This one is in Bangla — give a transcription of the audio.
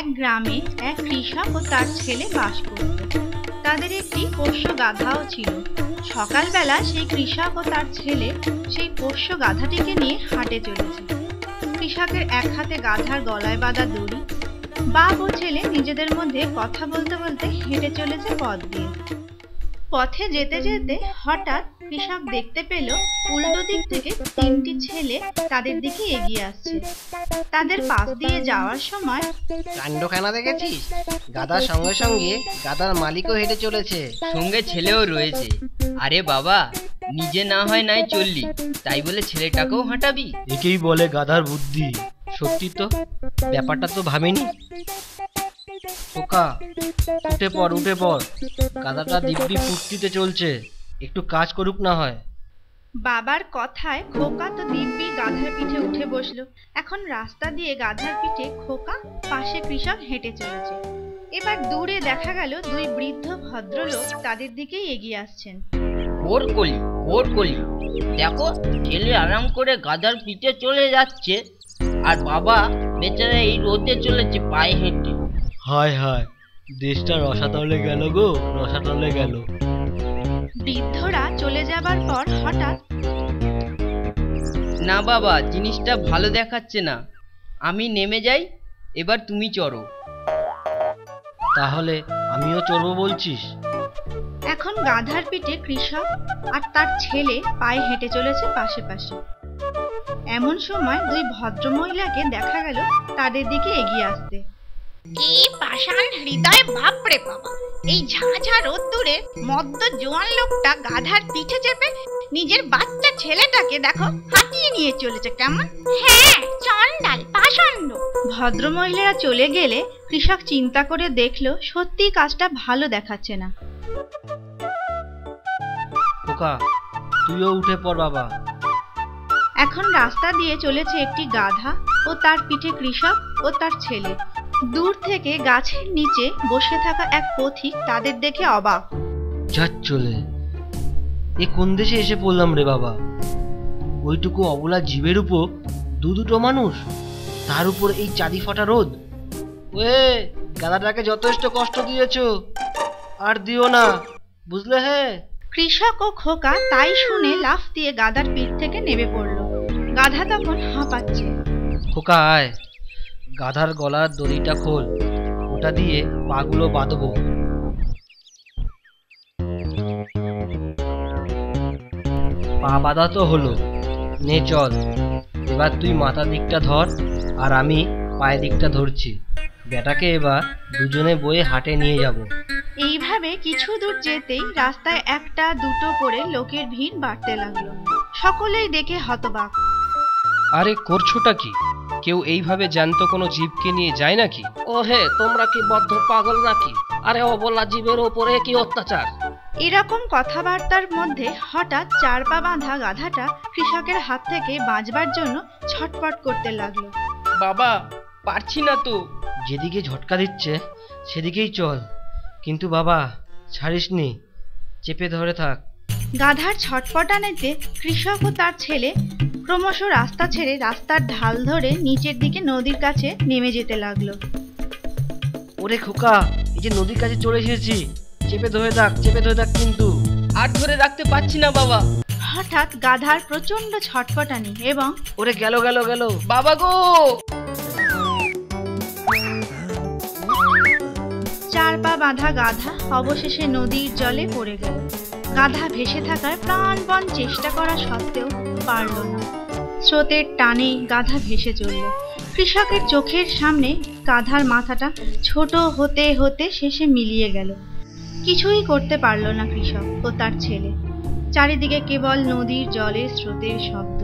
এক গ্রামে এক কৃষক ও তার ছেলে বাস করত। তাদের একটি পোষ্য গাধাও ছিল। সকালবেলা সেই কৃষক ও তার ছেলে সেই পোষ্য গাধাটিকে নিয়ে হাটে চলেছে। কৃষকের এক হাতে গাধার গলায় বাঁধা দড়ি। বাপ ও ছেলে নিজেদের মধ্যে কথা বলতে বলতে হেঁটে চলেছে পথ দিয়ে। পথে যেতে যেতে হঠাৎ কৃষক দেখতে পেল উল্টো দিক থেকে তিনটি ছেলে তাদের দিকে এগিয়ে আসছে। তাদের পাশ দিয়ে যাওয়ার সময় কাণ্ডখানা দেখেছিস? গাধার সঙ্গে সঙ্গে গাধার মালিকও হেঁটে চলেছে, সঙ্গে ছেলেও রয়েছে। আরে বাবা, নিজে না হয় নাই চললি, তাই বলে ছেলেটাকেও হাঁটাবি? একেই বলে গাধার বুদ্ধি। সত্যি তো, ব্যাপারটা তো ভাবিনি। খোকা, উঠে পড় উঠে পড়, গাধাটা দিব্যি ফুর্তিতে চলছে, একটু কাজ করুক না হয়। বাবার কথায় খোকা তো দিব্যি গাধার পিঠে উঠে বসলো। এখন রাস্তা দিয়ে গাধার পিঠে খোকা, পাশে কৃষক হেঁটে চলেছে। এবার দূরে দেখা গেল দুই বৃদ্ধ ভদ্রলোক তাদের দিকেই এগিয়ে আসছেন। ওর কলি, দেখো ছেলে আরাম করে গাধার পিঠে চলে যাচ্ছে, আর বাবা বেচারা এই রোদে চলেছে পায়ে হেঁটে। হায় হায়, দেশটা রসাতলে গেল গো, রসাতলে গেল। বৃদ্ধরা চলে যাবার পর হঠাৎ, না বাবা, জিনিসটা ভালো দেখাচ্ছে না, আমি নেমে যাই, এবার তুমি চড়ো। তাহলে আমিও চড়বো বলছিস? এখন গাধার পিঠে কৃষক আর তার ছেলে পায়ে হেঁটে চলেছে পাশে পাশে। এমন সময় দুই ভদ্রমহিলাকে দেখা গেল তাদের দিকে এগিয়ে আসতে। কি পাষাণ হৃদয়, বাপরে বাবা! এই ঝাঁঝা রোদ্দুরে মদ্য জোয়ান লোকটা গাধার পিঠে চেপে নিজের বাচ্চা ছেলেটাকে দেখো হাঁটিয়ে নিয়ে চলেছে কেমন! হ্যাঁ, চন্ডাল, পাষণ্ড। ভদ্রমহিলারা চলে গেলে কৃষক চিন্তা করে দেখলো সত্যি কাজটা ভালো দেখাচ্ছে না। খোকা, তুইও উঠে পড় বাবা। এখন রাস্তা দিয়ে চলেছে একটি গাধা ও তার পিঠে কৃষক ও তার ছেলে। দূর থেকে গাছের নিচে বসে থাকা এক পথিক তাদের দেখে অবাক। যাক চলে, এ কোন দেশে এসে পড়লাম রে বাবা! ওইটুকু অবলা জীবের উপর দুটো মানুষ, তার উপর এই চাঁদি ফাটা রোদ। ওয়ে, গাধাটাকে যথেষ্ট কষ্ট দিয়েছো, আর দিও না, বুঝলে? হে, কৃষক ও খোকা তাই শুনে লাফ দিয়ে গাধার পিঠ থেকে নেমে পড়ল। গাধা তখন হাঁপাচ্ছে। খোকা আয়, গাধার গলার দড়িটা খোল, ওটা দিয়ে পাগুলো বাঁধবো। পা বাঁধা তো হলো, নে চল। এবার তুই মাথা দিকটা ধর, আর আমি পায়ের দিকটা ধরছি। বেটাকে এবার দুজনে বয়ে হাটে নিয়ে যাব। এইভাবে কিছু দূর যেতেই রাস্তায় একটা দুটো করে লোকের ভিড় বাড়তে লাগলো। সকলেই দেখে হতবাক। আরে করছোটা কি? কেউ এইভাবে জ্যান্ত কোনো জীবকে নিয়ে যায় নাকি? ও হে, তোমরা কি বদ্ধ পাগল নাকি? আরে অবলা জীবের ওপরে কি অত্যাচার! এরকম কথাবার্তার মধ্যে হঠাৎ চার পা বাঁধা গাধাটা কৃষকের হাত থেকে বাঁচবার জন্য ছটপট করতে লাগলো। বাবা, পারছি না তো। যেদিকে ঝটকা দিচ্ছে সেদিকেই চল, কিন্তু বাবা ছাড়িসনি, চেপে ধরে থাক। গাধার ছটপটানিতে কৃষক ও তার ছেলে ক্রমশ রাস্তা ছেড়ে রাস্তার ঢাল ধরে নিচের দিকে নদীর কাছে নেমে যেতে লাগলো। ওরে খোকা, এই যে নদীর কাছে চলে এসেছি, চেপে ধরে থাক, চেপে ধরে থাক কিন্তু। আর ধরে রাখতে পারছি না বাবা। হঠাৎ গাধার প্রচন্ড ছটফটানি এবং ওরে গেল গেল গেল বাবা গো! চার পা বাঁধা গাধা অবশেষে নদীর জলে পড়ে গেল। গাধা ভেসে থাকার প্রাণপণ চেষ্টা করা সত্ত্বেও পারল না। স্রোতের টানে গাধা ভেসে চলল। কৃষকের চোখের সামনে গাধার মাথাটা ছোট হতে হতে শেষে মিলিয়ে গেল। কিছুই করতে পারল না কৃষক ও তার ছেলে। চারিদিকে কেবল নদীর জলের স্রোতের শব্দ।